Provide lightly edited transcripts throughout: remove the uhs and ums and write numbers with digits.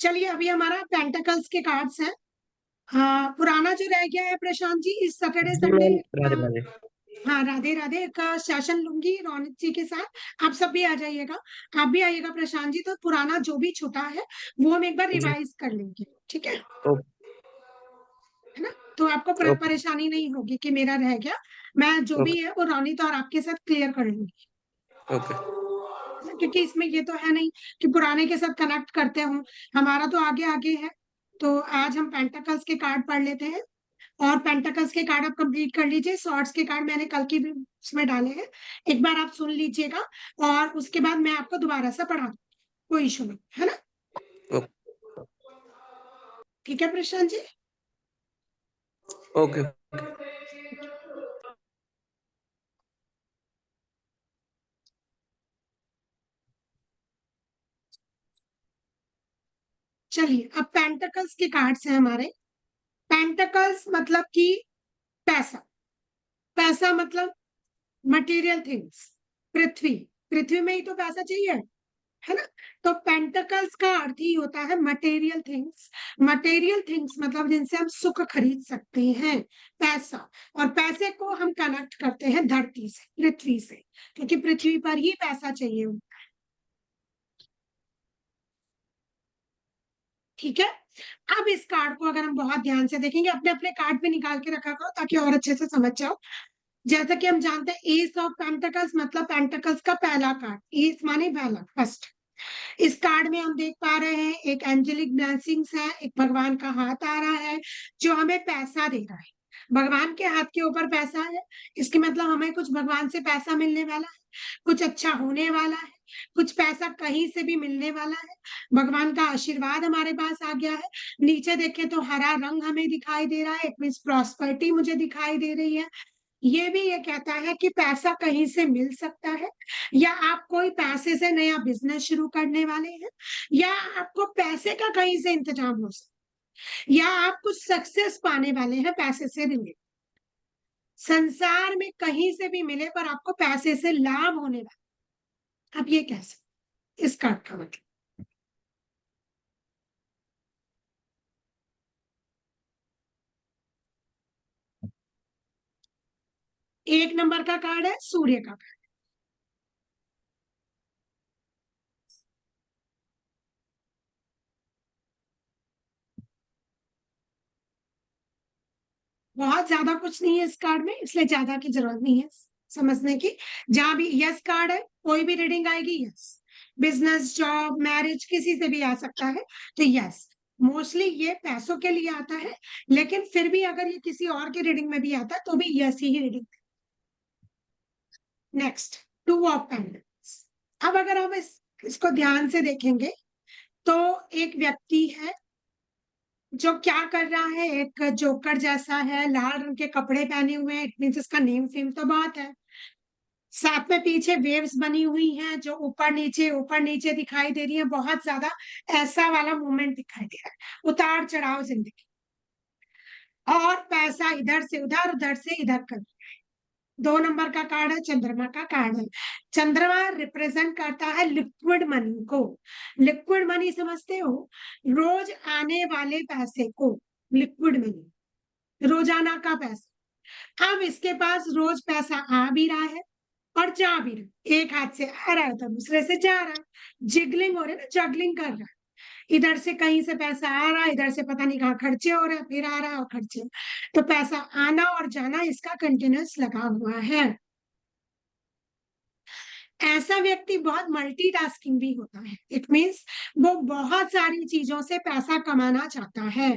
चलिए अभी हमारा पेंटाकल्स के कार्ड्स हैं। हाँ, पुराना जो रह गया है प्रशांत जी, इस सैटरडे जी संडे मैम, राधे राधे। हाँ राधे राधे का सेशन लूंगी रौनक जी के साथ। आप सब भी आ जाइएगा, आप भी आइएगा प्रशांत जी। तो पुराना जो भी छूटा है वो हम एक बार जी। रिवाइज कर लेंगे, ठीक है ओके। है ना। तो आपको ओके। परेशानी नहीं होगी कि मेरा रह गया। मैं जो भी ओके। है वो रोनित और आपके साथ क्लियर कर लूंगी, ओके। है ना? क्योंकि इसमें ये तो है नहीं कि पुराने के साथ कनेक्ट करते हो, हमारा तो आगे आगे है। तो आज हम पेंटाकल्स के कार्ड पढ़ लेते हैं। और पेंटाकल्स के कार्ड आप कंप्लीट कर लीजिए। शॉर्ट्स के कार्ड मैंने कल की भी उसमें डाले हैं, एक बार आप सुन लीजिएगा। और उसके बाद मैं आपको दोबारा से पढ़ा दूंगी, कोई इशू नहीं, है ना। ओके। ठीक है प्रशांत जी। ओके। चलिए अब पेंटाकल्स के कार्ड्स हैं हमारे। पेंटाकल्स मतलब कि पैसा। पैसा मतलब मटेरियल थिंग्स। पृथ्वी, पृथ्वी में ही तो पैसा चाहिए, है ना। तो पेंटाकल्स का अर्थ ही होता है मटेरियल थिंग्स। मटेरियल थिंग्स मतलब जिनसे हम सुख खरीद सकते हैं, पैसा। और पैसे को हम कनेक्ट करते हैं धरती से, पृथ्वी से, क्योंकि पृथ्वी पर ही पैसा चाहिए। ठीक है। अब इस कार्ड को अगर हम बहुत ध्यान से देखेंगे, अपने अपने कार्ड पे निकाल के रखा करो ताकि और अच्छे से समझ जाओ। जैसा कि हम जानते हैं एस ऑफ पेंटाकल्स मतलब पेंटाकल्स का पहला कार्ड, एस माने पहला, फर्स्ट। इस कार्ड में हम देख पा रहे हैं एक एंजेलिक ब्लेसिंग्स है, एक भगवान का हाथ आ रहा है जो हमें पैसा दे रहा है। भगवान के हाथ के ऊपर पैसा है, इसके मतलब हमें कुछ भगवान से पैसा मिलने वाला है, कुछ अच्छा होने वाला है, कुछ पैसा कहीं से भी मिलने वाला है। भगवान का आशीर्वाद हमारे पास आ गया है। नीचे देखें तो हरा रंग हमें दिखाई दे रहा है, इट मीन्स प्रॉस्पेरिटी मुझे दिखाई दे रही है। ये भी ये कहता है कि पैसा कहीं से मिल सकता है, या आप कोई पैसे से नया बिजनेस शुरू करने वाले हैं, या आपको पैसे का कहीं से इंतजाम हो सकता है, या आप कुछ सक्सेस पाने वाले हैं पैसे से रिलेटेड। संसार में कहीं से भी मिले पर आपको पैसे से लाभ होने वाला। अब ये कैसे, इस कार्ड का मतलब। एक नंबर का कार्ड है सूर्य का कार्ड। बहुत ज्यादा कुछ नहीं है इस कार्ड में, इसलिए ज्यादा की जरूरत नहीं है समझने की। जहां भी यस कार्ड है कोई भी रीडिंग आएगी यस। बिजनेस, जॉब, मैरिज किसी से भी आ सकता है, तो यस। मोस्टली ये पैसों के लिए आता है, लेकिन फिर भी अगर ये किसी और की रीडिंग में भी आता है तो भी यस ही reading. Next, two of pendulums. अब अगर हम इसको ध्यान से देखेंगे तो एक व्यक्ति है जो क्या कर रहा है, एक जोकर जैसा है, लाल रंग के कपड़े पहने हुए हैं, इट मीन्स इसका नेम फेम तो बहुत है। साथ में पीछे वेव्स बनी हुई हैं जो ऊपर नीचे दिखाई दे रही है, बहुत ज्यादा ऐसा वाला मूवमेंट दिखाई दे रहा है, उतार चढ़ाव जिंदगी। और पैसा इधर से उधर, उधर से इधर कर। दो नंबर का कार्ड है, चंद्रमा का कार्ड है। चंद्रमा रिप्रेजेंट करता है लिक्विड मनी को। लिक्विड मनी समझते हो, रोज आने वाले पैसे को, लिक्विड मनी, रोजाना का पैसा। अब इसके पास रोज पैसा आ भी रहा है और जा भी रहा है, एक हाथ से आ रहा है तो दूसरे से जा रहा है। जिगलिंग हो रही है ना, जगलिंग कर रहा है। इधर से कहीं से पैसा आ रहा है, इधर से पता नहीं कहाँ खर्चे हो रहे हैं, फिर आ रहा है और खर्चे। तो पैसा आना और जाना इसका कंटिन्यूस लगा हुआ है। ऐसा व्यक्ति बहुत मल्टीटास्किंग भी होता है, इट मीन्स वो बहुत सारी चीजों से पैसा कमाना चाहता है।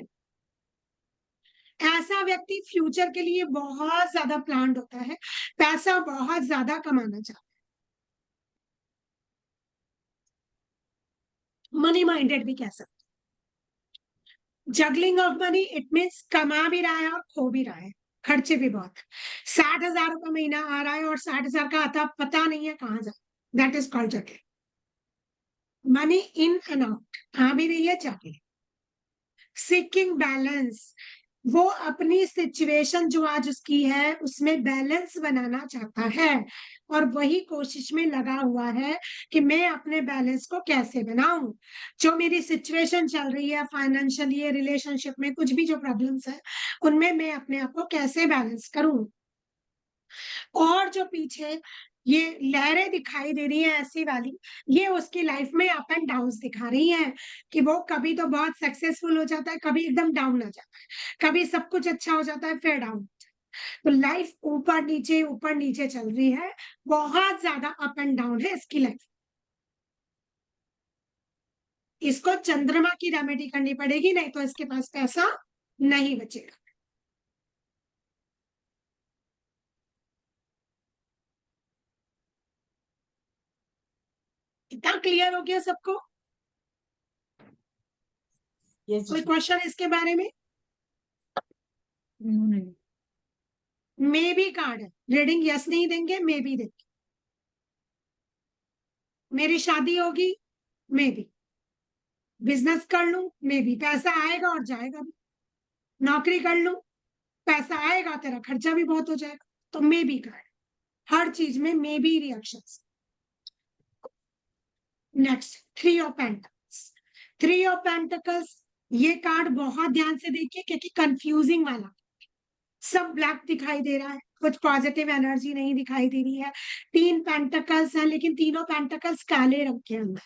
ऐसा व्यक्ति फ्यूचर के लिए बहुत ज्यादा प्लान्ड होता है, पैसा बहुत ज्यादा कमाना चाहता है, मनी माइंडेड भी कह सकते। Juggling of money it means कमा भी रहा है और खो भी रहा है, खर्चे भी बहुत। 60,000 रुपये महीना आ रहा है और 60,000 का आता पता नहीं है कहाँ जा, that is called juggling. Money in and out, आ भी रही है, जा भी। सीकिंग बैलेंस, वो अपनी सिचुएशन जो आज उसकी है उसमें बैलेंस बनाना चाहता है और वही कोशिश में लगा हुआ है कि मैं अपने बैलेंस को कैसे बनाऊं। जो मेरी सिचुएशन चल रही है फाइनेंशियली, रिलेशनशिप में कुछ भी जो प्रॉब्लम्स है उनमें मैं अपने आप को कैसे बैलेंस करूं। और जो पीछे ये लहरें दिखाई दे रही है ऐसी वाली, ये उसकी लाइफ में अप एंड डाउन्स दिखा रही हैं कि वो कभी तो बहुत सक्सेसफुल हो जाता है, कभी एकदम डाउन आ जाता है, कभी सब कुछ अच्छा हो जाता है फिर डाउन। तो लाइफ ऊपर नीचे चल रही है, बहुत ज्यादा अप एंड डाउन है इसकी लाइफ। इसको चंद्रमा की रेमेडी करनी पड़ेगी, नहीं तो इसके पास पैसा नहीं बचेगा। इतना क्लियर हो गया सबको? यस कोई जी। क्वेश्चन इसके बारे में? नहीं। मे बी कार्ड है, रीडिंग यस नहीं देंगे, मे बी देंगे। मेरी शादी होगी, मे बी। बिजनेस कर लूं, मे बी। पैसा आएगा और जाएगा भी। नौकरी कर लूं, पैसा आएगा, तेरा खर्चा भी बहुत हो जाएगा। तो मे बी कार्ड, हर चीज में may be reactions. Next, three of pentacles. Three of pentacles, ये कार्ड बहुत ध्यान से देखिए क्योंकि कंफ्यूजिंग वाला, सब ब्लैक दिखाई दे रहा है, कुछ पॉजिटिव एनर्जी नहीं दिखाई दे रही है। तीन पेंटिकल्स हैं लेकिन तीनों पेंटिकल्स काले रंग के अंदर,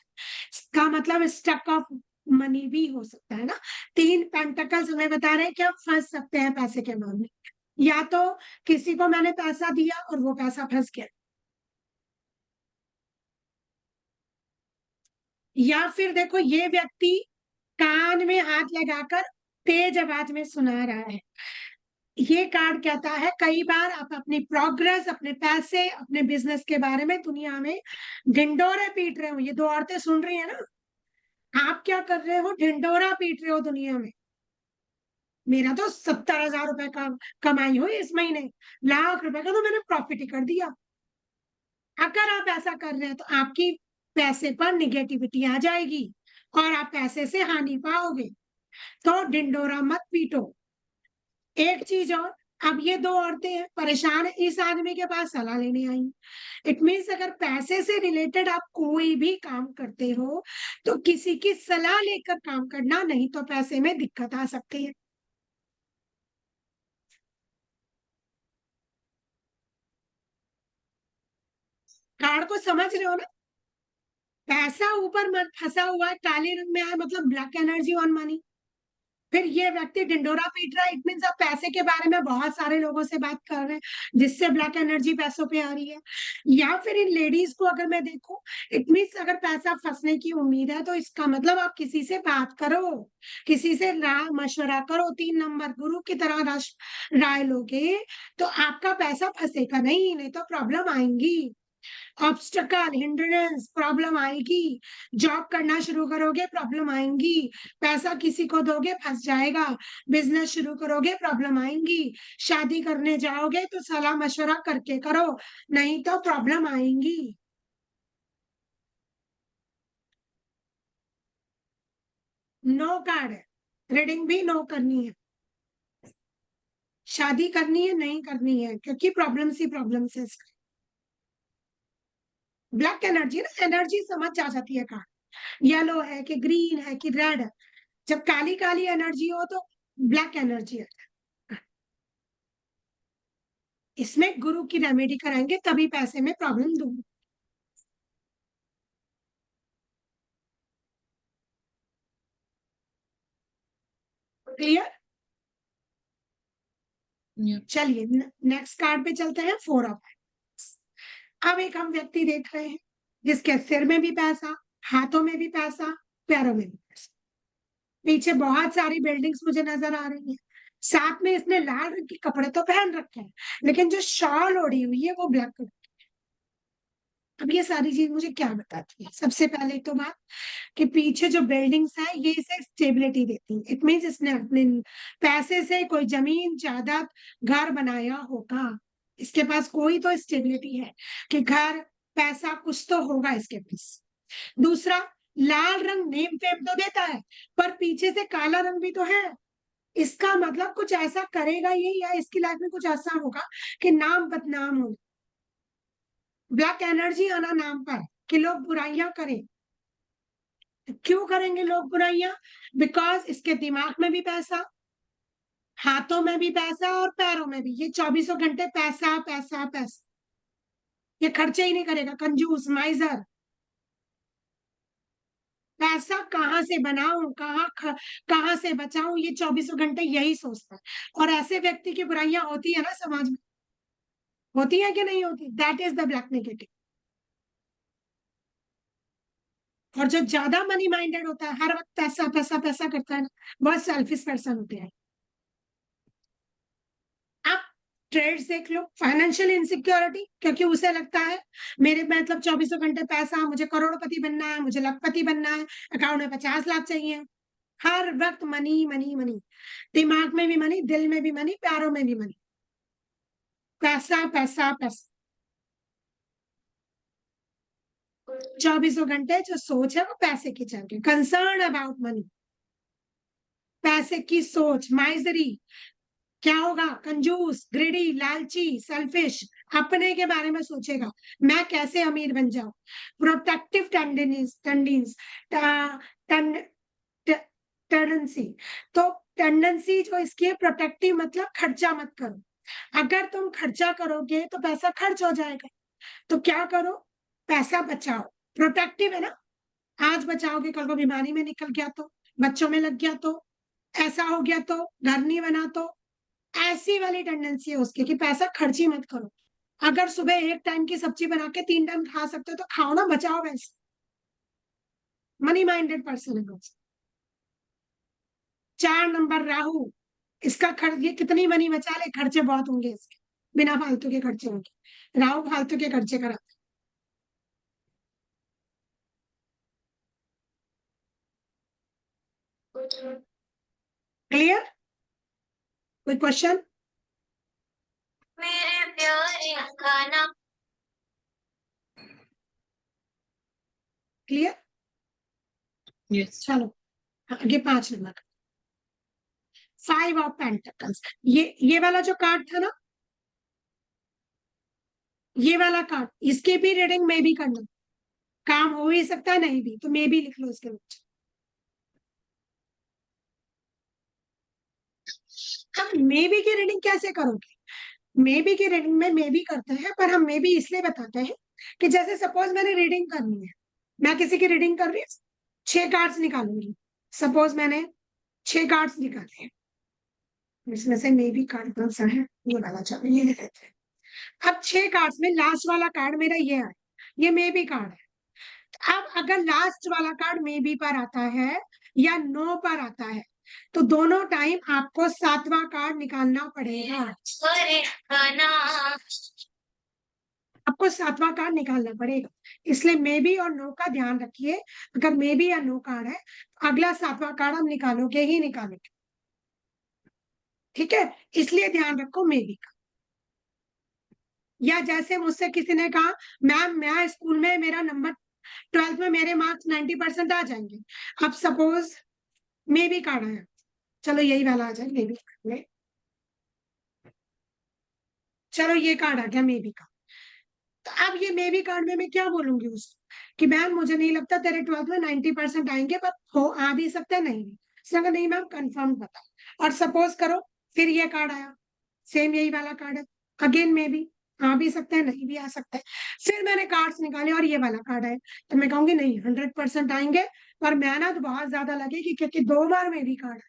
इसका मतलब स्टक ऑफ मनी भी हो सकता है ना। तीन पेंटिकल्स हमें बता रहे हैं कि हम फंस सकते हैं पैसे के मामले में। या तो किसी को मैंने पैसा दिया और वो पैसा फंस गया, या फिर देखो ये व्यक्ति कान में हाथ लगाकर तेज आवाज में सुना रहा है। ये कार्ड कहता है कई बार आप अपनी प्रोग्रेस, अपने पैसे, अपने बिजनेस के बारे में दुनिया में ढिंडोरे पीट रहे हो। ये दो औरतें सुन रही है ना, आप क्या कर रहे हो? ढिंडोरा पीट रहे हो दुनिया में। मेरा तो 70,000 रुपए का कमाई हुई इस महीने, लाख रुपए का तो मैंने प्रॉफिट ही कर दिया। अगर आप ऐसा कर रहे हैं तो आपकी पैसे पर निगेटिविटी आ जाएगी और आप पैसे से हानि पाओगे। तो ढिंडोरा मत पीटो। एक चीज और, अब ये दो औरतें हैं, परेशान है, इस आदमी के पास सलाह लेने आई। इट मीन्स अगर पैसे से रिलेटेड आप कोई भी काम करते हो तो किसी की सलाह लेकर काम करना, नहीं तो पैसे में दिक्कत आ सकती है। कार्ड को समझ रहे हो ना? पैसा ऊपर मत फंसा हुआ है, काले रंग में है, मतलब ब्लैक एनर्जी ऑन मनी। फिर ये व्यक्ति ढिंडोरा पीट रहा है, इट मीन्स आप पैसे के बारे में बहुत सारे लोगों से बात कर रहे हैं जिससे ब्लैक एनर्जी पैसों पे आ रही है। या फिर इन लेडीज को अगर मैं देखूं, इट मीन्स अगर पैसा फंसने की उम्मीद है तो इसका मतलब आप किसी से बात करो, किसी से राय मशवरा करो, 3 नंबर गुरु की तरह राय लोगे तो आपका पैसा फंसेगा नहीं तो प्रॉब्लम आएंगी। ऑब्स्टकल, हिंड्रेंस, प्रॉब्लम आएगी। जॉब करना शुरू करोगे, प्रॉब्लम आएंगी। पैसा किसी को दोगे, फंस जाएगा। बिजनेस शुरू करोगे, प्रॉब्लम आएंगी। शादी करने जाओगे तो सलाह मशवरा करके करो, नहीं तो प्रॉब्लम आएंगी। नो कार्ड है, रीडिंग भी नो करनी है। शादी करनी है नहीं करनी है, क्योंकि प्रॉब्लम्स ही प्रॉब्लम्स है। ब्लैक एनर्जी ना, एनर्जी समझ आ जाती है कार्ड, येलो है कि ग्रीन है कि रेड है। जब काली काली एनर्जी हो तो ब्लैक एनर्जी है। इसमें गुरु की रेमेडी कराएंगे तभी पैसे में प्रॉब्लम दूंगी। क्लियर? चलिए नेक्स्ट कार्ड पे चलते हैं, 4 ऑफ। अब एक हम व्यक्ति देख रहे हैं जिसके सिर में भी पैसा, हाथों में भी पैसा, पैरों में भी पैसा। पीछे बहुत सारी बिल्डिंग्स मुझे नजर आ रही है। साथ में इसने लाल रंग के कपड़े तो पहन रखे हैं लेकिन जो शॉल ओढ़ी हुई है वो ब्लैक कलर। अब ये सारी चीज मुझे क्या बताती है? सबसे पहले तो बात कि पीछे जो बिल्डिंग्स है ये इसे स्टेबिलिटी देती है। इट मीन्स इसने अपने पैसे से कोई जमीन जायदाद घर बनाया होगा। इसके पास कोई तो स्टेबिलिटी है कि घर, पैसा कुछ तो होगा इसके पास। दूसरा, लाल रंग नेम फेम तो देता है पर पीछे से काला रंग भी तो है। इसका मतलब कुछ ऐसा करेगा ये, या इसकी लाइफ में कुछ ऐसा होगा कि नाम बदनाम हो, ब्लैक एनर्जी आना नाम पर, कि लोग बुराइयां करें। क्यों करेंगे लोग बुराइयां? बिकॉज इसके दिमाग में भी पैसा, हाथों में भी पैसा और पैरों में भी, ये 24 घंटे पैसा पैसा पैसा, ये खर्चे ही नहीं करेगा, कंजूस माइजर। पैसा कहाँ से बनाऊं, कहाँ से बचाऊं, ये 24 घंटे यही सोचता है। और ऐसे व्यक्ति की बुराइयां होती है ना समाज में, होती है कि नहीं होती? That is the black negative. और जो ज्यादा मनी माइंडेड होता है, हर वक्त पैसा पैसा पैसा करता है ना, बहुत सेल्फिश पर्सन होते हैं। आप ट्रेड्स देख लो, फाइनेंशियल इनसिक्योरिटी, क्योंकि उसे लगता है मेरे मतलब 24 घंटे पैसा, मुझे करोड़पति बनना है, मुझे लखपति बनना है, अकाउंट में 50 लाख चाहिए, हर वक्त मनी मनी मनी, दिमाग में भी मनी, दिल में भी मनी, पैरों में भी मनी, पैसा पैसा पैसा। 24 घंटे जो सोच है वो पैसे की चल रही, कंसर्न अबाउट मनी, पैसे की सोच, माइजरी। क्या होगा? कंजूस, ग्रेडी, लालची, सेल्फिश, अपने के बारे में सोचेगा, मैं कैसे अमीर बन जाऊं। प्रोटेक्टिव टेंडेंसी, तो टेंडेंसी जो इसकी है प्रोटेक्टिव, मतलब खर्चा मत करो। अगर तुम खर्चा करोगे तो पैसा खर्च हो जाएगा, तो क्या करो? पैसा बचाओ। प्रोटेक्टिव है ना, आज बचाओगे कल को बीमारी में निकल गया तो, बच्चों में लग गया तो, ऐसा हो गया तो, घर नहीं बना तो, ऐसी वाली टेंडेंसी है उसकी कि पैसा खर्च ही मत करो। अगर सुबह एक टाइम की सब्जी बना के 3 टाइम खा सकते हो तो खाओ ना, बचाओ पैसे। मनी माइंडेड पर्सन है बस। 4 नंबर राहु, इसका खर्च, ये कितनी मनी बचा ले, खर्चे बहुत होंगे इसके, बिना फालतू के खर्चे होंगे, राहु फालतू के खर्चे कराता है। क्लियर? कोई क्वेश्चन? मेरे प्यारे खाना। क्लियर? यस। चलो आगे 5 नंबर, 5 ऑफ पेंटिकल्स। ये वाला जो कार्ड था ना, ये वाला कार्ड, इसके भी रीडिंग में भी करना, काम हो ही सकता है नहीं भी, तो मे भी लिख लो इसके नीचे। हम मे बी की रीडिंग कैसे करोगे? मे बी की रीडिंग में मे बी करते हैं, पर हम मे बी इसलिए बताते हैं कि जैसे सपोज मैंने रीडिंग करनी है, मैं किसी की रीडिंग कर रही हूँ, 6 कार्ड्स निकालूंगी। सपोज मैंने 6 कार्ड्स निकाले हैं, इसमें से मे बी कार्ड कौन सा है, ये वाला, चलो ये लेते हैं। अब 6 कार्ड्स में लास्ट वाला कार्ड मेरा ये है, ये मे बी कार्ड है। अब अगर लास्ट वाला कार्ड मे बी पर आता है या नो पर आता है, तो दोनों टाइम आपको 7वां कार्ड निकालना पड़ेगा। मेरे खाना। आपको 7वां कार्ड निकालना पड़ेगा, इसलिए मे बी और नो का ध्यान रखिए। अगर मे बी या नो कार्ड है तो अगला 7वां कार्ड हम निकालोगे ही निकालेंगे, ठीक है? इसलिए ध्यान रखो मे बी का। या जैसे मुझसे किसी ने कहा, मैम मैं स्कूल में मेरा नंबर 12th में मेरे मार्क्स 90% आ जाएंगे। अब सपोज मे बी कार्ड आया, चलो यही वाला आ जाए मे बी कार्ड में, चलो ये कार्ड आ गया मे बी का। तो अब ये मे बी कार्ड में मैं क्या बोलूंगी उसको कि मैम मुझे नहीं लगता तेरे 12th में 90% आएंगे, पर हो आ भी सकता है नहीं भी। उसने कहा नहीं मैम कंफर्म बताओ। और सपोज करो फिर ये कार्ड आया, सेम यही वाला कार्ड है, अगेन मे बी आ भी सकता है नहीं भी आ सकता है। फिर मैंने कार्ड्स निकाले और ये वाला कार्ड है, तो मैं कहूंगी नहीं 100% आएंगे, पर मेहनत बहुत ज्यादा लगेगी, क्योंकि 2 बार मे बी कार्ड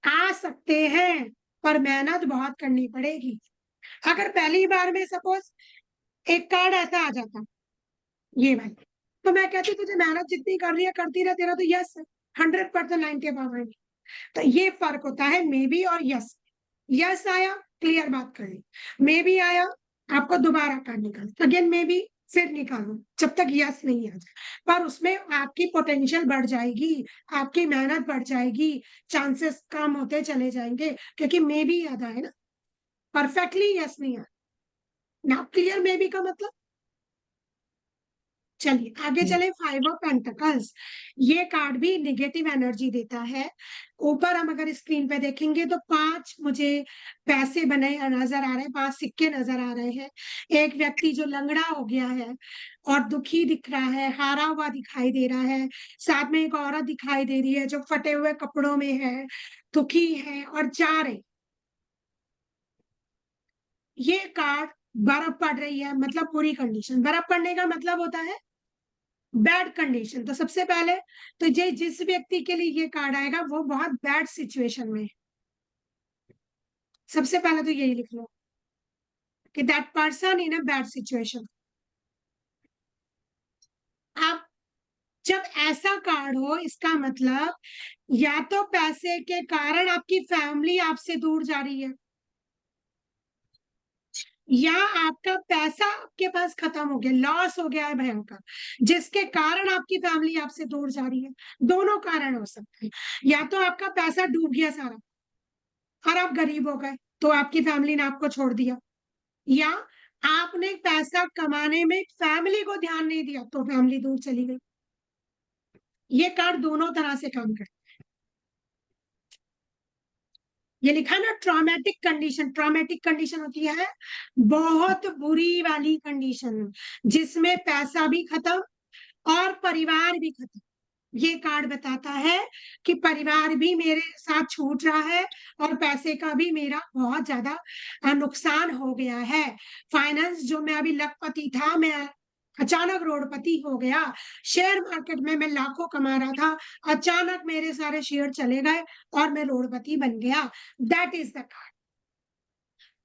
आ सकते हैं, पर मेहनत बहुत करनी पड़ेगी। अगर पहली बार में सपोज एक कार्ड ऐसा आ जाता, ये भाई, तो मैं कहती तुझे मेहनत जितनी कर रही है करती रह, तेरा तो यस है, 100% 90 पावर। तो ये फर्क होता है मे बी और यस। यस आया, क्लियर बात कर ली। मे बी आया, आपको दोबारा कार्ड निकाल, अगेन मे बी, फिर निकालो जब तक यस नहीं आ जाए, पर उसमें आपकी पोटेंशियल बढ़ जाएगी, आपकी मेहनत बढ़ जाएगी, चांसेस कम होते चले जाएंगे, क्योंकि मे बी याद आए ना, परफेक्टली यस नहीं आया ना। क्लियर मे बी का मतलब? चलिए आगे चले। 5 ऑफ पेंटिकल्स, ये कार्ड भी निगेटिव एनर्जी देता है। ऊपर हम अगर स्क्रीन पे देखेंगे तो 5 मुझे पैसे बने नजर आ रहे हैं, 5 सिक्के नजर आ रहे हैं। एक व्यक्ति जो लंगड़ा हो गया है और दुखी दिख रहा है, हारा हुआ दिखाई दे रहा है। साथ में एक औरत दिखाई दे रही है जो फटे हुए कपड़ों में है, दुखी है और जा रही। ये कार्ड बर्फ पड़ रही है, मतलब पूरी कंडीशन। बर्फ पड़ने का मतलब होता है बैड कंडीशन। तो सबसे पहले तो ये जिस व्यक्ति के लिए ये कार्ड आएगा वो बहुत बैड सिचुएशन में है। सबसे पहले तो यही लिख लो कि that person in a bad situation. अब जब ऐसा कार्ड हो इसका मतलब या तो पैसे के कारण आपकी फैमिली आपसे दूर जा रही है, या आपका पैसा आपके पास खत्म हो गया, लॉस हो गया है भयंकर, जिसके कारण आपकी फैमिली आपसे दूर जा रही है। दोनों कारण हो सकते हैं। या तो आपका पैसा डूब गया सारा और आप गरीब हो गए तो आपकी फैमिली ने आपको छोड़ दिया, या आपने पैसा कमाने में फैमिली को ध्यान नहीं दिया तो फैमिली दूर चली गई। ये कार्ड दोनों तरह से काम करता है। ये लिखा ना ट्रॉमेटिक कंडीशन। ट्रॉमेटिक कंडीशन होती है बहुत बुरी वाली कंडीशन जिसमें पैसा भी खत्म और परिवार भी खत्म। ये कार्ड बताता है कि परिवार भी मेरे साथ छूट रहा है और पैसे का भी मेरा बहुत ज्यादा नुकसान हो गया है। फाइनेंस जो मैं अभी लखपति था, मैं अचानक रोडपति हो गया। शेयर मार्केट में मैं लाखों कमा रहा था, अचानक मेरे सारे शेयर चले गए और मैं रोडपति बन गया। That is the card.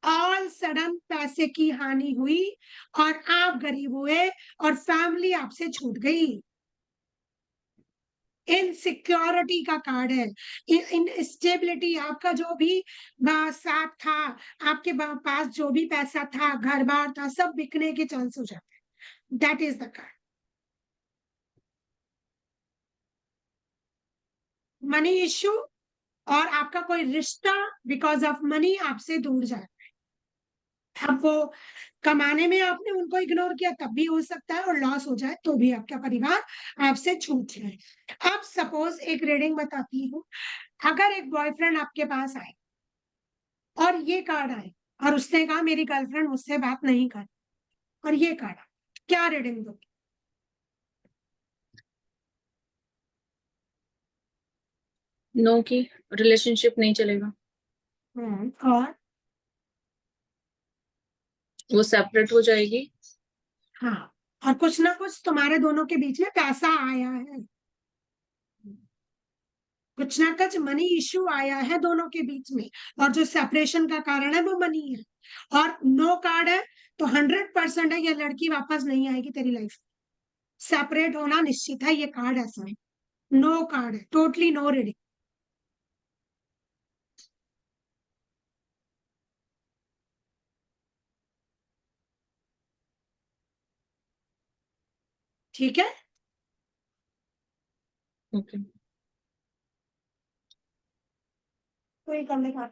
All sudden पैसे की हानि हुई और आप गरीब हुए और फैमिली आपसे छूट गई। इनसिक्योरिटी का कार्ड है, इनस्टेबिलिटी। आपका जो भी साथ था, आपके पास जो भी पैसा था, घर बार था, सब बिकने के चांस हो जाते हैं। That is the card. Money issue और आपका कोई रिश्ता बिकॉज ऑफ मनी आपसे दूर जाए। अब वो कमाने में आपने उनको इग्नोर किया तब भी हो सकता है, और लॉस हो जाए तो भी आपका परिवार आपसे छूट जाए। अब सपोज एक रीडिंग बताती हूँ। अगर एक बॉयफ्रेंड आपके पास आए और ये कार्ड आए और उसने कहा मेरी गर्लफ्रेंड मुझसे बात नहीं कर, और ये कार्ड आए, क्या रीडिंग दो? नो की रिलेशनशिप नहीं चलेगा, और वो सेपरेट हो जाएगी। हाँ, और कुछ ना कुछ तुम्हारे दोनों के बीच में पैसा आया है, कुछ ना कुछ मनी इश्यू आया है दोनों के बीच में, और जो सेपरेशन का कारण है वो मनी है। और नो कार्ड है तो 100% है ये लड़की वापस नहीं आएगी तेरी लाइफ में। सेपरेट होना निश्चित है, ये कार्ड ऐसा है। नो कार्ड है, टोटली नो रीडिंग। ठीक है, ओके। कोई करने का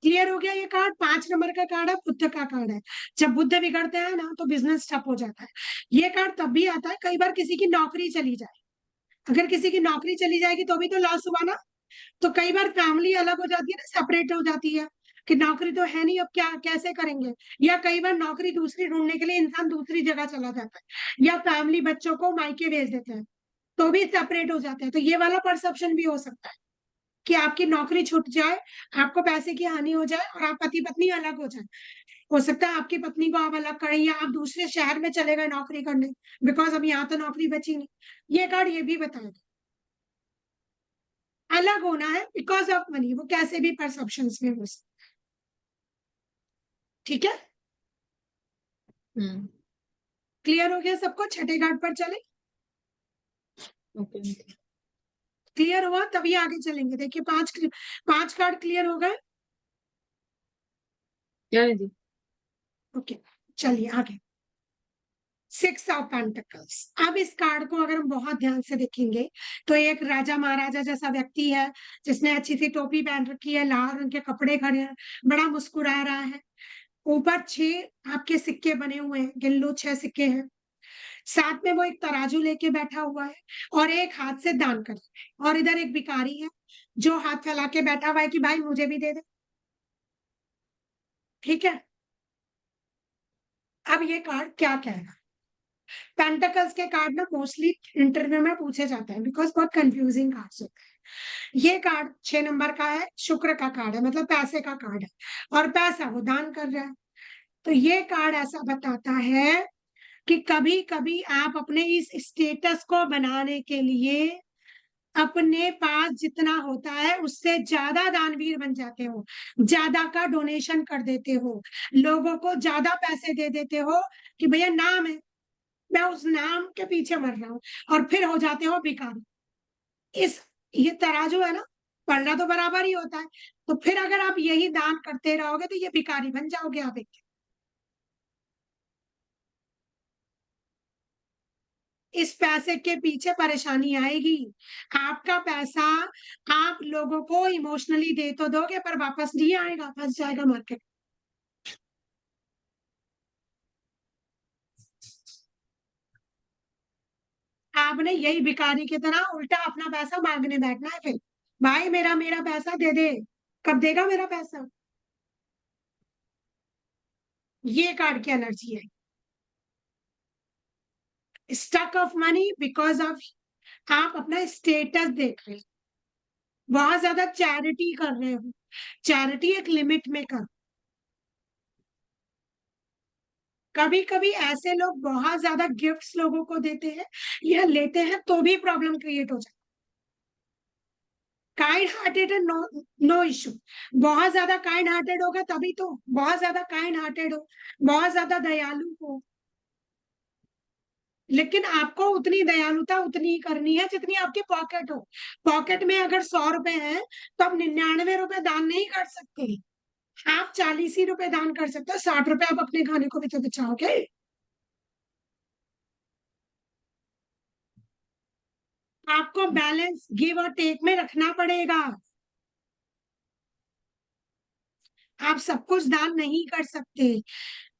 क्लियर हो गया। ये कार्ड 5 नंबर का कार्ड है, बुद्ध का कार्ड है। जब बुद्ध बिगड़ते हैं ना तो बिजनेस ठप हो जाता है। ये कार्ड तब भी आता है कई बार किसी की नौकरी चली जाए। अगर किसी की नौकरी चली जाएगी तो भी तो लॉस हुआ ना। तो कई बार फैमिली अलग हो जाती है ना, सेपरेट हो जाती है कि नौकरी तो है नहीं, अब क्या कैसे करेंगे। या कई बार नौकरी दूसरी ढूंढने के लिए इंसान दूसरी जगह चला जाता है, या फैमिली बच्चों को मायके भेज देते हैं तो भी सेपरेट हो जाते हैं। तो ये वाला परसेप्शन भी हो सकता है कि आपकी नौकरी छूट जाए, आपको पैसे की हानि हो जाए और आप पति पत्नी अलग हो जाए। हो सकता है आपकी पत्नी को आप अलग करें या आप दूसरे शहर में चले गए नौकरी करने, बिकॉज अब यहाँ तो नौकरी बची नहीं। ये कार्ड ये भी बताएगा अलग होना है बिकॉज ऑफ मनी, वो कैसे भी परसेप्शन में हो सकता। ठीक है, हम्म। क्लियर हो गया सबको? छठे कार्ड पर चले। ओके। क्लियर हुआ तभी आगे चलेंगे। देखिए 5 कार्ड क्लियर हो गए। क्या है जी? ओके, चलिए आगे। 6 ऑफ पेंटिकल्स। अब इस कार्ड को अगर हम बहुत ध्यान से देखेंगे तो एक राजा महाराजा जैसा व्यक्ति है जिसने अच्छी सी टोपी पहन रखी है, लाल रंग के कपड़े खड़े हैं, बड़ा मुस्कुरा रहा है। ऊपर 6 आपके सिक्के बने हुए हैं, गिन लो 6 सिक्के हैं। साथ में वो एक तराजू लेके बैठा हुआ है और एक हाथ से दान कर रहा है, और इधर एक भिखारी है जो हाथ फैला के बैठा हुआ है कि भाई मुझे भी दे दे। ठीक है, अब ये कार्ड क्या कह रहा है? पेंटिकल्स के कार्ड ना मोस्टली इंटरव्यू में पूछे जाते हैं बिकॉज बहुत कंफ्यूजिंग कार्ड्स होते हैं। ये कार्ड 6 नंबर का है, शुक्र का कार्ड है, मतलब पैसे का कार्ड है, और पैसा वो दान कर रहा है। तो ये कार्ड ऐसा बताता है कि कभी कभी आप अपने इस स्टेटस को बनाने के लिए अपने पास जितना होता है उससे ज्यादा दानवीर बन जाते हो, ज्यादा का डोनेशन कर देते हो, लोगों को ज्यादा पैसे दे देते हो कि भैया नाम है, मैं उस नाम के पीछे मर रहा हूं, और फिर हो जाते हो भिखारी। इस ये तराजू है ना, पलड़ा तो बराबर ही होता है, तो फिर अगर आप यही दान करते रहोगे तो ये भिखारी बन जाओगे आप एक। इस पैसे के पीछे परेशानी आएगी। आपका पैसा आप लोगों को इमोशनली दे तो दोगे पर वापस नहीं आएगा, फंस जाएगा मार्केट। आपने यही भिखारी की तरह उल्टा अपना पैसा मांगने बैठना है फिर, भाई मेरा मेरा पैसा दे दे। कब देगा मेरा पैसा? ये कार्ड की एनर्जी है। Stuck of money because of आप अपना स्टेटस देख रहे हो, बहुत ज्यादा चैरिटी कर रहे हो। चैरिटी एक लिमिट में कर। कभी कभी ऐसे लोग बहुत ज्यादा गिफ्ट्स लोगों को देते हैं या लेते हैं तो भी प्रॉब्लम क्रिएट हो जाती है। काइंड हार्टेड है, नो नो इश्यू। बहुत ज्यादा काइंड हार्टेड होगा तभी तो, बहुत ज्यादा काइंड हार्टेड हो, बहुत ज्यादा दयालु हो, लेकिन आपको उतनी दयालुता उतनी ही करनी है जितनी आपके पॉकेट हो। पॉकेट में अगर 100 रुपए है तो आप 99 रुपए दान नहीं कर सकते, आप 40 ही रुपए दान कर सकते हो, 60 रुपए आप अपने खाने को भी तो बचाओगे। आपको बैलेंस गिव और टेक में रखना पड़ेगा। आप सब कुछ दान नहीं कर सकते।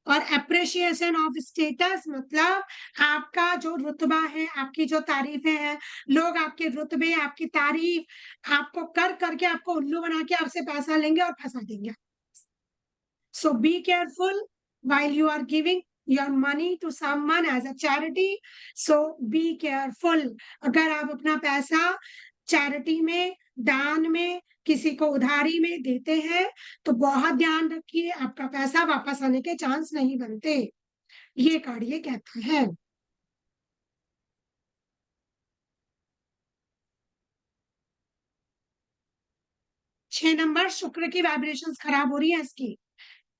और अप्रिशिएशन ऑफ स्टेटस मतलब आपका जो रुतबा है, आपकी जो तारीफें हैं, लोग आपके रुतबे आपकी तारीफ आपको कर करके आपको उल्लू बना के आपसे पैसा लेंगे और फंसा देंगे। So be careful while you are giving your money to someone as a charity. So be careful। अगर आप अपना पैसा चैरिटी में, दान में, किसी को उधारी में देते हैं तो बहुत ध्यान रखिए, आपका पैसा वापस आने के चांस नहीं बनते। ये कार्ड ये कहता है। छह नंबर, शुक्र की वाइब्रेशंस खराब हो रही है इसकी,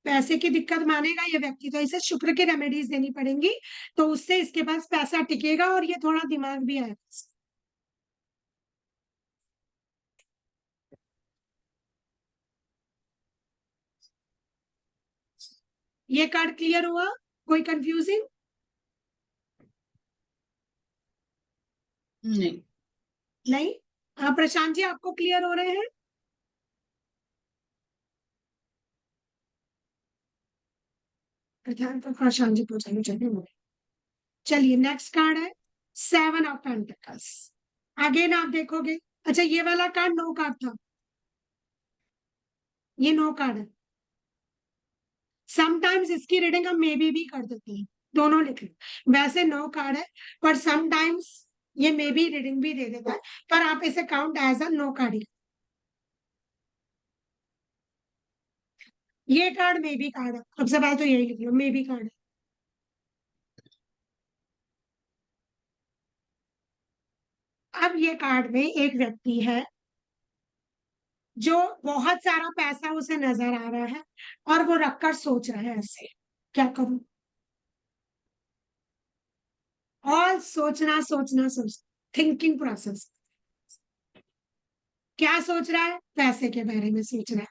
पैसे की दिक्कत मानेगा ये व्यक्ति, तो इसे शुक्र की रेमेडीज देनी पड़ेंगी तो उससे इसके पास पैसा टिकेगा और ये थोड़ा दिमाग भी आएगा। ये कार्ड क्लियर हुआ? कोई कंफ्यूजिंग? नहीं। नहीं? प्रशांत जी आपको क्लियर हो रहे हैं? तो प्रशांत जी पूछेंगे, चलिए नेक्स्ट कार्ड है 7 ऑफ पेंटिकल्स। अगेन आप देखोगे, अच्छा ये वाला कार्ड नो कार्ड था, ये नो कार्ड है। समटाइम्स इसकी रीडिंग हम मे बी कर देते हैं, दोनों लिख लो। वैसे नो कार्ड है पर समटाइम्स ये मे बी रीडिंग भी दे देता है, पर आप इसे count as a no card ही। ये कार्ड मे बी कार्ड है, सबसे पहले तो यही लिख लो, मे बी कार्ड है। अब ये कार्ड में एक व्यक्ति है जो बहुत सारा पैसा उसे नजर आ रहा है और वो रखकर सोच रहा है ऐसे, क्या करूं? ऑल सोचना सोचना सोच, थिंकिंग प्रोसेस। क्या सोच रहा है? पैसे के बारे में सोच रहा है,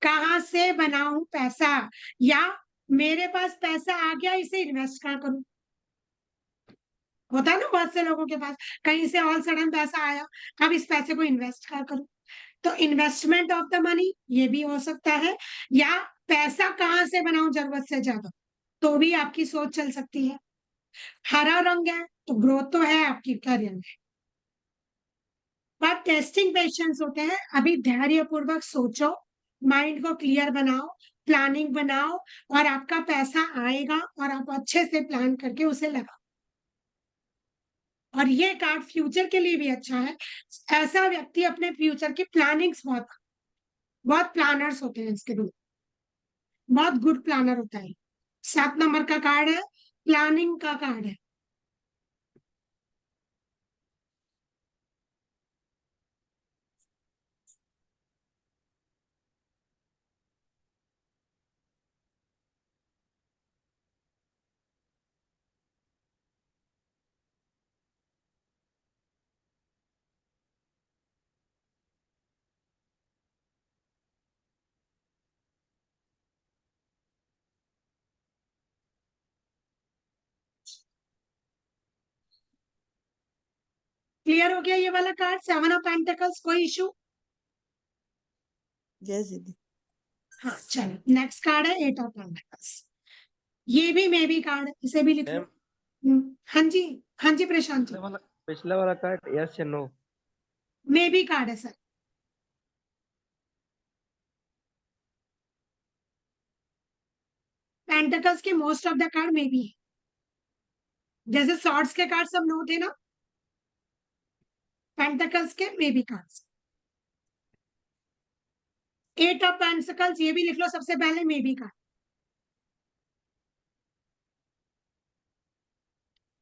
कहां से बनाऊं पैसा, या मेरे पास पैसा आ गया इसे इन्वेस्ट कहां करूं। होता है ना बहुत से लोगों के पास, कहीं से ऑल सडन पैसा आया, अब इस पैसे को इन्वेस्ट क्या करूं। तो इन्वेस्टमेंट ऑफ द मनी ये भी हो सकता है, या पैसा कहाँ से बनाऊं जरूरत से ज्यादा, तो भी आपकी सोच चल सकती है। हरा रंग है तो ग्रोथ तो है आपकी करियर में, पर टेस्टिंग पेशेंस होते हैं। अभी धैर्यपूर्वक सोचो, माइंड को क्लियर बनाओ, प्लानिंग बनाओ, और आपका पैसा आएगा और आप अच्छे से प्लान करके उसे लगाओ। और ये कार्ड फ्यूचर के लिए भी अच्छा है। ऐसा व्यक्ति अपने फ्यूचर की प्लानिंग्स बहुत प्लानर्स होते हैं, इसके लिए बहुत गुड प्लानर होता है। 7 नंबर का कार्ड है, प्लानिंग का कार्ड है। क्लियर हो गया ये वाला कार्ड, 7 ऑफ पेंटिकल्स, कोई इशू? यस दीदी। हाँ चलो, नेक्स्ट कार्ड है 8 ऑफ पेंटिकल्स। ये भी मे बी कार्ड है, इसे भी लिख लो। हाँ जी, हाँ जी प्रशांत जी। पिछला वाला कार्ड यस या नो? मे बी कार्ड है सर। पेंटिकल्स के most of the card may be है, जैसे सॉर्ड्स के कार्ड सब नो थे ना, पेंटिकल्स के may be cards. 8 of pentacles ये भी लिख लो सबसे पहले, मे बी कार्ड।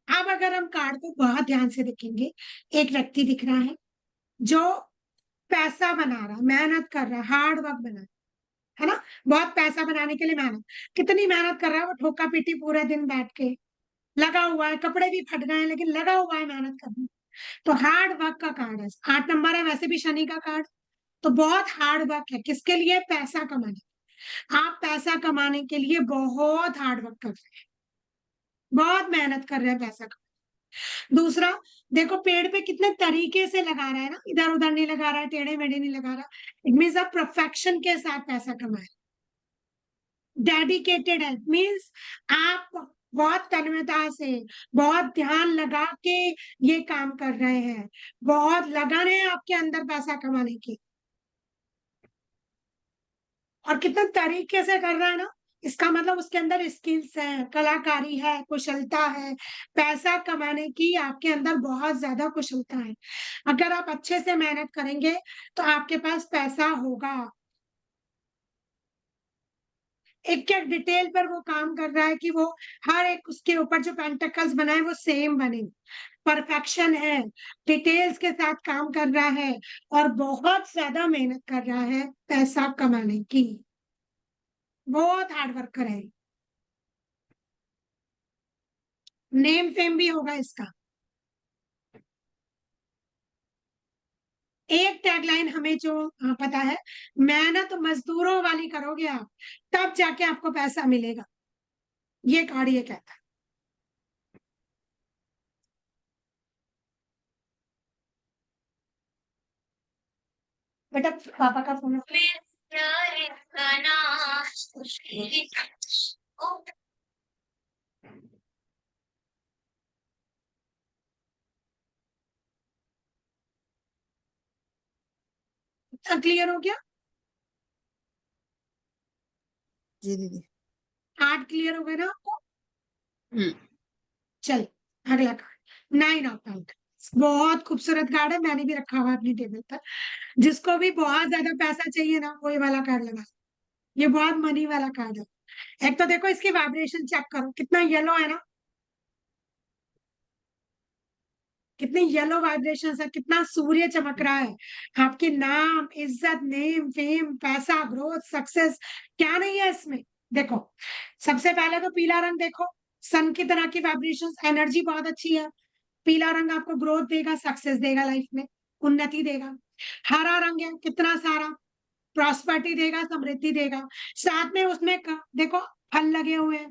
अब अगर हम कार्ड को बहुत ध्यान से देखेंगे, एक व्यक्ति दिख रहा है जो पैसा बना रहा है, मेहनत कर रहा है, हार्ड वर्क बना रहा है ना, बहुत पैसा बनाने के लिए मेहनत। कितनी मेहनत कर रहा है वो, ठोका पीटी पूरे दिन बैठ के लगा हुआ है, कपड़े भी फट गए हैं लेकिन लगा हुआ है मेहनत करने। तो हार्ड वर्क का कार्ड है, 8 नंबर है, वैसे भी शनि का कार्ड। तो बहुत हार्ड वर्क है, किसके लिए? पैसा कमाने। आप पैसा कमाने के लिए बहुत हार्ड वर्क कर रहे हैं, बहुत मेहनत कर रहे हैं पैसा कमाने। दूसरा, देखो पेड़ पे कितने तरीके से लगा रहा है ना, इधर उधर नहीं लगा रहा है, टेढ़े मेढ़े नहीं लगा रहा। इट मीन्स आप परफेक्शन के साथ पैसा कमाए, डेडिकेटेड है। मीन्स आप बहुत तन्मयता से, बहुत ध्यान लगा के ये काम कर रहे हैं, बहुत लगन है आपके अंदर पैसा कमाने की, और कितने तरीके से कर रहा है ना। इसका मतलब उसके अंदर स्किल्स है, कलाकारी है, कुशलता है, पैसा कमाने की आपके अंदर बहुत ज्यादा कुशलता है। अगर आप अच्छे से मेहनत करेंगे तो आपके पास पैसा होगा। एक एक डिटेल पर वो काम कर रहा है कि वो हर एक उसके ऊपर जो पेंटिकल्स बनाए वो सेम बने, परफेक्शन है, डिटेल्स के साथ काम कर रहा है, और बहुत ज्यादा मेहनत कर रहा है पैसा कमाने की, बहुत हार्ड वर्कर है। नेम फेम भी होगा इसका। एक टैगलाइन हमें जो पता है, मेहनत मजदूरों वाली करोगे आप, तब जाके आपको पैसा मिलेगा, ये कार्ड ये कहता है। बेटा पापा का फोन। मेरे प्यारे का नाम ओ क्लियर हो गया? जी दीदी। 8 क्लियर हो गए ना आपको? हम्म। चल अगला कार्ड 9 ऑफ पेंटिकल्स, बहुत खूबसूरत कार्ड है, मैंने भी रखा हुआ है अपनी टेबल पर। जिसको भी बहुत ज्यादा पैसा चाहिए ना, वही वाला कार्ड लगा। ये बहुत मनी वाला कार्ड है। एक तो देखो इसकी वाइब्रेशन चेक करो, कितना येलो है ना, कितनी येलो वाइब्रेशन है, कितना सूर्य चमक रहा है। आपके नाम, इज्जत, नेम फेम, पैसा, ग्रोथ, सक्सेस, क्या नहीं है इसमें। देखो सबसे पहले तो पीला रंग देखो, सन की तरह की वाइब्रेशन, एनर्जी बहुत अच्छी है। पीला रंग आपको ग्रोथ देगा, सक्सेस देगा, लाइफ में उन्नति देगा। हरा रंग है, कितना सारा प्रॉस्पेरिटी देगा, समृद्धि देगा। साथ में उसमें देखो फल लगे हुए हैं,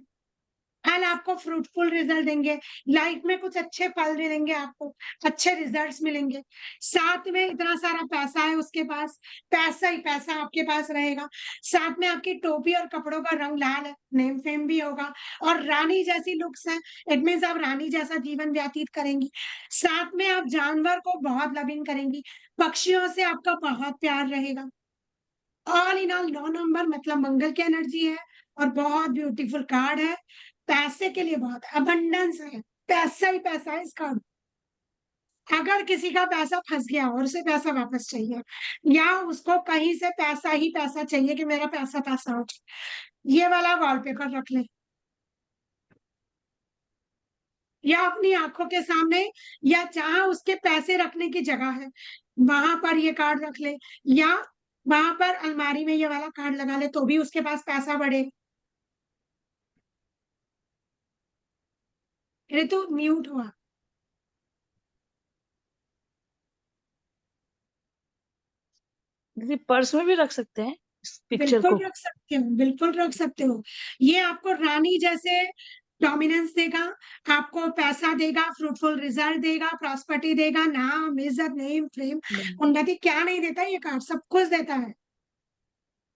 कल आपको फ्रूटफुल रिजल्ट देंगे, लाइफ में कुछ अच्छे फल मिलेंगे, आपको अच्छे रिजल्ट्स मिलेंगे। साथ में इतना सारा पैसा है उसके पास, पैसा ही पैसा आपके पास रहेगा। साथ में आपकी टोपी और कपड़ों का रंग लाल है, नेम फेम भी होगा, और रानी जैसी लुक्स है, इट मीन्स आप रानी जैसा जीवन व्यतीत करेंगी। साथ में आप जानवर को बहुत लविंग करेंगी, पक्षियों से आपका बहुत प्यार रहेगा। ऑल इन ऑल 9 नंबर मतलब मंगल की एनर्जी है, और बहुत ब्यूटीफुल कार्ड है। पैसे के लिए बहुत अबंडेंस है, पैसा ही पैसा है इस कार्ड। अगर किसी का पैसा फंस गया और उसे पैसा वापस चाहिए, या उसको कहीं से पैसा ही पैसा चाहिए कि मेरा पैसा पैसा हो जाए, ये वाला वॉलपेपर रख ले, या अपनी आंखों के सामने, या जहां उसके पैसे रखने की जगह है वहां पर ये कार्ड रख ले, या वहां पर अलमारी में ये वाला कार्ड लगा ले, तो भी उसके पास पैसा बढ़े। ऋतु म्यूट हुआ। दीदी पर्स में भी रख सकते हैं इस पिक्चर बिल्कुल को? रख सकते हो, बिल्कुल रख सकते हो। ये आपको रानी जैसे डोमिनेंस देगा, आपको पैसा देगा, फ्रूटफुल रिजल्ट देगा, प्रॉस्पेरिटी देगा, नाम, इज्जत, नेम, फेम, उन्नति। क्या नहीं देता ये कार्ड? सब कुछ देता है।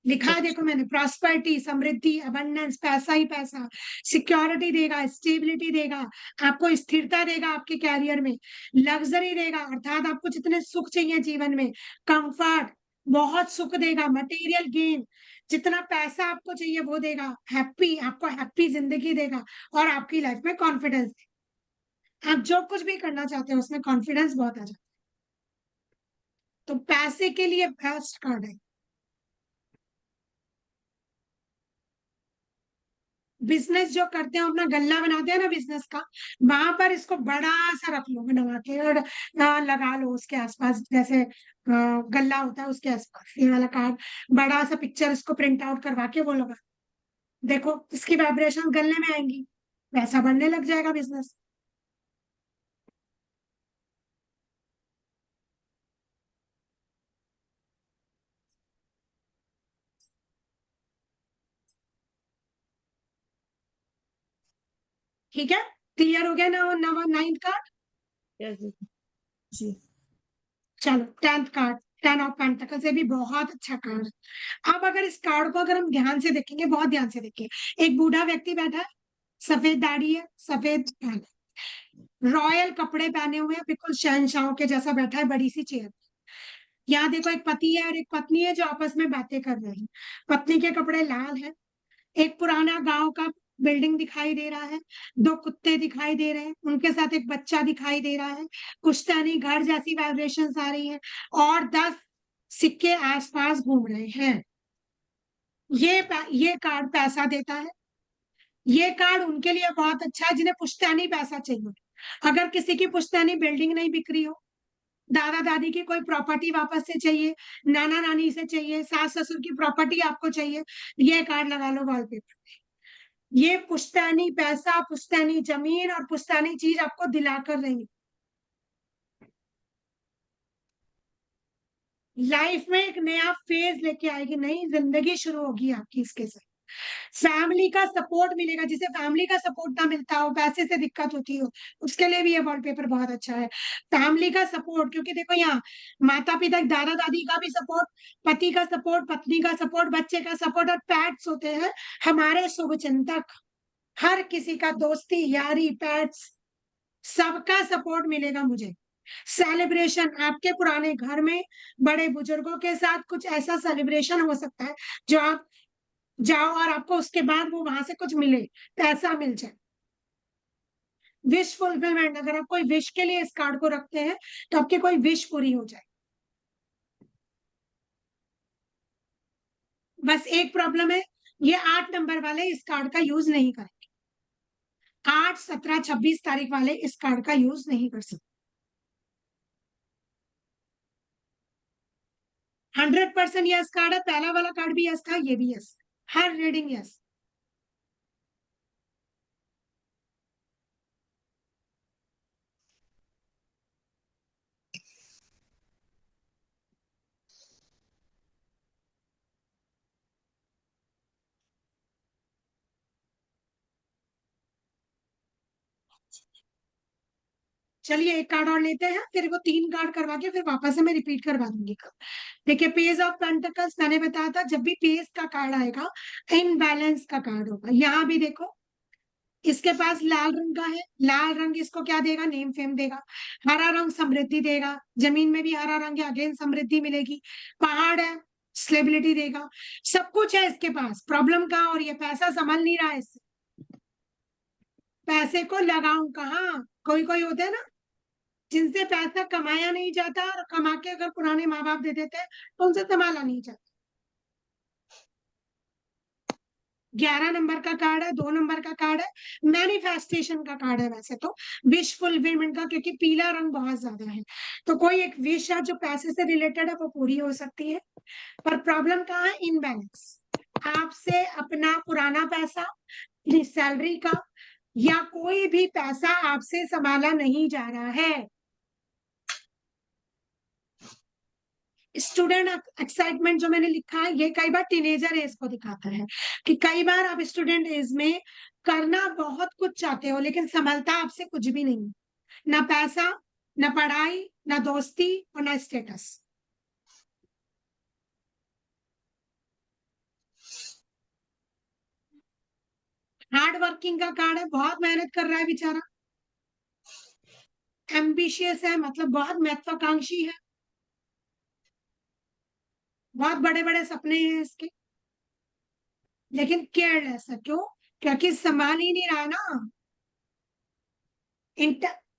लिखा है देखो मैंने, प्रॉस्पेरिटी, समृद्धि, अबंडेंस, पैसा ही पैसा, सिक्योरिटी देगा, स्टेबिलिटी देगा, आपको स्थिरता देगा आपके कैरियर में, लग्जरी देगा, अर्थात आपको जितने सुख चाहिए जीवन में, कंफर्ट, बहुत सुख देगा, मटेरियल गेन, जितना पैसा आपको चाहिए वो देगा, हैप्पी, आपको हैप्पी जिंदगी देगा, और आपकी लाइफ में कॉन्फिडेंस। आप जो कुछ भी करना चाहते हो उसमें कॉन्फिडेंस बहुत आ जाता है। तो पैसे के लिए बेस्ट कार्ड है। बिजनेस जो करते हैं, अपना गल्ला बनाते हैं ना बिजनेस का, वहां पर इसको बड़ा सा रख लो बनवा के, और लगा लो उसके आसपास, जैसे गल्ला होता है उसके आसपास ये वाला कार्ड, बड़ा सा पिक्चर इसको प्रिंट आउट करवा के वो लगा। देखो इसकी वाइब्रेशन गलने में आएंगी, पैसा बढ़ने लग जाएगा बिजनेस। ठीक है, क्लियर हो गया ना? नवा 9th कार्ड। Yes, दीदी। जी। चलो 10th कार्ड, 10 ऑफ पेंटिकल्स, ये भी बहुत अच्छा कार्ड है। अब अगर इस कार्ड को अगर हम ध्यान से देखेंगे, बहुत ध्यान से देखेंगे, एक बूढ़ा व्यक्ति बैठा है, सफेद दाढ़ी है, सफेद रॉयल कपड़े पहने हुए हैं, बिल्कुल शहंशाहों के जैसा बैठा है बड़ी सी चेयर। यहाँ देखो एक पति है और एक पत्नी है जो आपस में बातें कर रहे हैं। पत्नी के कपड़े लाल है। एक पुराना गांव का बिल्डिंग दिखाई दे रहा है, 2 कुत्ते दिखाई दे रहे हैं, उनके साथ एक बच्चा दिखाई दे रहा है, पुश्तैनी घर जैसी वाइब्रेशंस आ रही है, और 10 सिक्के आसपास घूम रहे हैं। ये कार्ड पैसा देता है। ये कार्ड उनके लिए बहुत अच्छा है जिन्हें पुश्तैनी पैसा चाहिए। अगर किसी की पुश्तैनी बिल्डिंग नहीं बिक रही हो, दादा दादी की कोई प्रॉपर्टी वापस से चाहिए, नाना नानी से चाहिए, सास ससुर की प्रॉपर्टी आपको चाहिए, ये कार्ड लगा लो वॉलपेपर। ये पुश्तैनी पैसा, पुश्तैनी जमीन और पुश्तैनी चीज आपको दिलाकर रहेंगे। लाइफ में एक नया फेज लेके आएगी, नई जिंदगी शुरू होगी आपकी इसके साथ। फैमिली का सपोर्ट मिलेगा, जिसे फैमिली का सपोर्ट ना मिलता हो, पैसे से दिक्कत होती हो, उसके लिए भी ये वॉलपेपर बहुत अच्छा है। फैमिली का सपोर्ट, क्योंकि देखो यहाँ माता पिता, दादा दादी का भी सपोर्ट, पति का सपोर्ट, पत्नी का सपोर्ट, बच्चे का सपोर्ट, और पेट्स होते हैं हमारे शुभ चिंतक। हर किसी का दोस्ती यारी पेट्स सबका सपोर्ट मिलेगा मुझे। सेलिब्रेशन, आपके पुराने घर में बड़े बुजुर्गों के साथ कुछ ऐसा सेलिब्रेशन हो सकता है जो आप जाओ और आपको उसके बाद वो वहां से कुछ मिले, पैसा मिल जाए। विश फुलफिलमेंट, अगर आप कोई विश के लिए इस कार्ड को रखते हैं तो आपकी कोई विश पूरी हो जाए। बस एक प्रॉब्लम है, ये 8 नंबर वाले इस कार्ड का यूज नहीं करेंगे। 8, 17, 26 तारीख वाले इस कार्ड का यूज नहीं कर सकते। 100% यस कार्ड है, पहला वाला कार्ड भी यस था, ये भी यस, हर रीडिंग यस। चलिए एक कार्ड और लेते हैं, फिर वो 3 कार्ड करवा के फिर वापस से मैं रिपीट करवा दूंगी। देखिए पेज ऑफ पेंटिकल्स मैंने बताया था, जब भी पेज का कार्ड आएगा इनबैलेंस का कार्ड होगा। यहाँ भी देखो इसके पास लाल रंग का है, लाल रंग इसको क्या देगा, नेम फेम देगा। हरा रंग समृद्धि देगा, जमीन में भी हरा रंग है, अगेन समृद्धि मिलेगी। पहाड़ है, स्टेबिलिटी देगा, सब कुछ है इसके पास। प्रॉब्लम कहाँ हो रही है, पैसा संभल नहीं रहा है इससे। पैसे को लगाऊं कहाँ, कोई कोई होते हैं ना जिनसे पैसा कमाया नहीं जाता, और कमा के अगर पुराने माँ बाप दे देते हैं तो उनसे संभाला नहीं जाता। 11 नंबर का कार्ड है, 2 नंबर का कार्ड है, मैनिफेस्टेशन का कार्ड है वैसे तो, विश फुलफिलमेंट का, क्योंकि पीला रंग बहुत ज्यादा है। तो कोई एक विश है जो पैसे से रिलेटेड है वो पूरी हो सकती है। पर प्रॉब्लम कहाँ है, इनबैलेंस। आपसे अपना पुराना पैसा, सैलरी का या कोई भी पैसा आपसे संभाला नहीं जा रहा है। स्टूडेंट एक्साइटमेंट जो मैंने लिखा है ये कई बार टीनेजर एज को दिखाता है, कि कई बार आप स्टूडेंट एज में करना बहुत कुछ चाहते हो लेकिन संभलता आपसे कुछ भी नहीं, ना पैसा, ना पढ़ाई, ना दोस्ती और ना स्टेटस। हार्ड वर्किंग का कार्ड है, बहुत मेहनत कर रहा है बेचारा। एम्बिशियस है मतलब बहुत महत्वाकांक्षी है, बहुत बड़े बड़े सपने हैं इसके, लेकिन केयरलेस है। क्यों? क्योंकि संभाल ही नहीं रहा ना,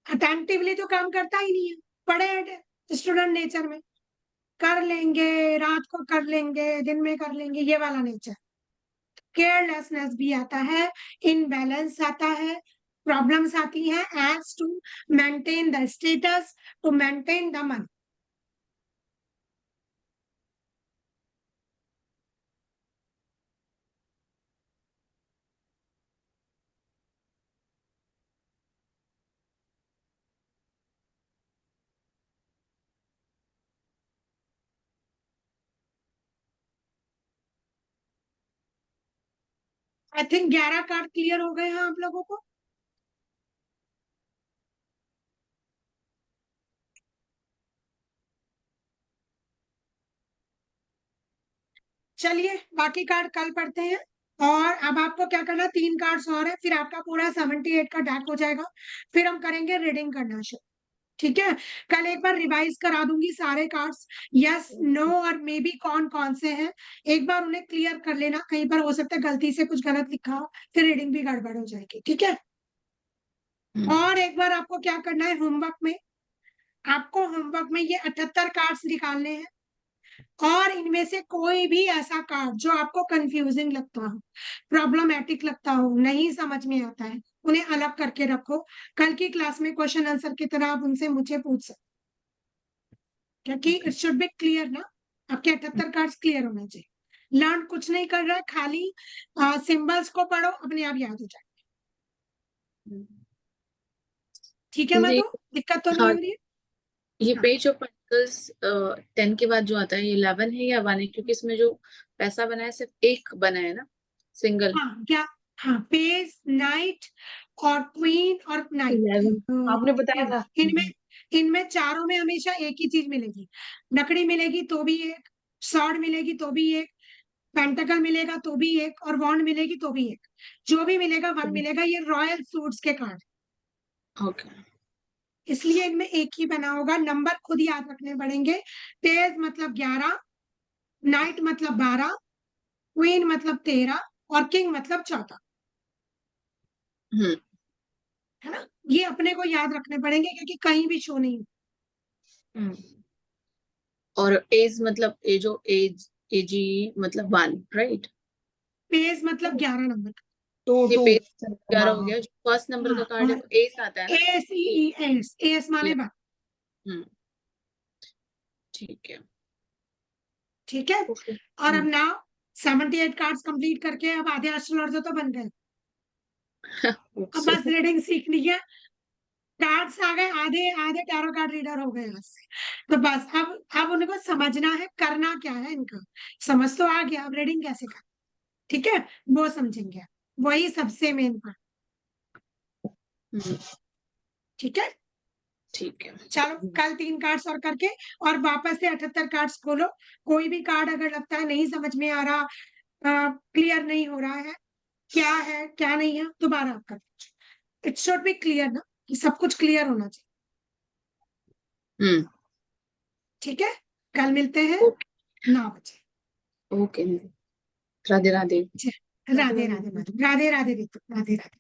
अटेंटिवली तो काम करता ही नहीं है। पढ़े स्टूडेंट नेचर में, कर लेंगे, रात को कर लेंगे, दिन में कर लेंगे, ये वाला नेचर। केयरलेसनेस भी आता है, इनबैलेंस आता है, प्रॉब्लम्स आती हैं as to maintain the status, to maintain the money. I think 11 card clear हो गए हैं आप लोगों को। चलिए बाकी कार्ड कल पढ़ते हैं। और अब आपको क्या करना, 3 कार्ड्स और है, फिर आपका पूरा 78 का डैक हो जाएगा। फिर हम करेंगे रीडिंग करना शुरू, ठीक है। कल एक बार रिवाइज करा दूंगी सारे कार्ड्स, यस नो और मे बी कौन कौन से हैं, एक बार उन्हें क्लियर कर लेना। कहीं पर हो सकता है गलती से कुछ गलत लिखा हो, फिर रीडिंग भी गड़बड़ हो जाएगी, ठीक है। और एक बार आपको क्या करना है, होमवर्क में आपको होमवर्क में ये 78 कार्ड्स निकालने हैं, और इनमें से कोई भी ऐसा कार्ड जो आपको कंफ्यूजिंग लगता हो, प्रॉब्लमेटिक लगता हो, नहीं समझ में आता है, उन्हें अलग करके रखो। कल की क्लास में क्वेश्चन आंसर की तरह आप उनसे मुझे पूछ सकते, क्योंकि इट शुड बी क्लियर ना, आपके 78 कार्ड्स क्लियर होने चाहिए। लर्न कुछ नहीं कर रहा है, खाली सिंबल्स को पढ़ो, अपने आप याद हो जाए, ठीक है ये मधु, दिक्कत तो नहीं हाँ, हो रही है? ये हाँ। पेज ऑफ पेंटिकल्स 10 के बाद जो आता है ये 11 है या 1 है, क्योंकि इसमें जो पैसा बना है सिर्फ एक बना है ना, सिंगल। हाँ क्या, हाँ पेज, नाइट और क्वीन और नाइट, आपने बताया था। इनमें इनमें चारों में हमेशा एक ही चीज मिलेगी। लकड़ी मिलेगी तो भी एक, सॉर्ड मिलेगी तो भी एक, पेंटाकल मिलेगा तो भी एक, और वॉन्ड मिलेगी तो भी एक। जो भी मिलेगा 1 मिलेगा। ये रॉयल फ्रूट्स के कार्ड, ओके। इसलिए इनमें एक ही बना होगा। नंबर खुद याद रखने पड़ेंगे। पेज मतलब 11, नाइट मतलब 12, क्वीन मतलब 13 और किंग मतलब 14, हम्म है ना। ये अपने को याद रखने पड़ेंगे क्योंकि कहीं भी शो नहीं। हम्म। और एज मतलब ए जो एज एजी मतलब 1, राइट। पेज मतलब 11 नंबर का। ये टू पेज हाँ 11 हो हाँ। गया। जो फर्स्ट नंबर का हाँ, कार्ड है और वो एज आता है ना। एस ई एस, एस माने बात, हम्म ठीक है। ठीक है। ओके। और अब नाउ 78 कार्ड्स कंप्लीट करके अब आधे एस्ट्रोलॉजर तो बन गए। अब बस रीडिंग सीखनी है। कार्ड्स आ गए, आधे आधे टैरो कार्ड रीडर हो गए यहाँ से। तो बस अब उनको समझना है करना क्या है इनका। समझ तो आ गया, अब रीडिंग कैसे कर, ठीक है, वो समझेंगे, वही सबसे मेन पार्ट, हम्म ठीक है। ठीक है। चलो कल 3 कार्ड्स और करके और वापस से 78 कार्ड्स खोलो। कोई भी कार्ड अगर लगता है नहीं समझ में आ रहा, क्लियर नहीं हो रहा है, क्या है क्या नहीं है, दोबारा आप कर। इट शुड बी क्लियर ना, कि सब कुछ क्लियर होना चाहिए। ठीक है, कल मिलते हैं 9 बजे। ओके, राधे राधे। राधे राधे मैडम, राधे राधे रितु, राधे राधे।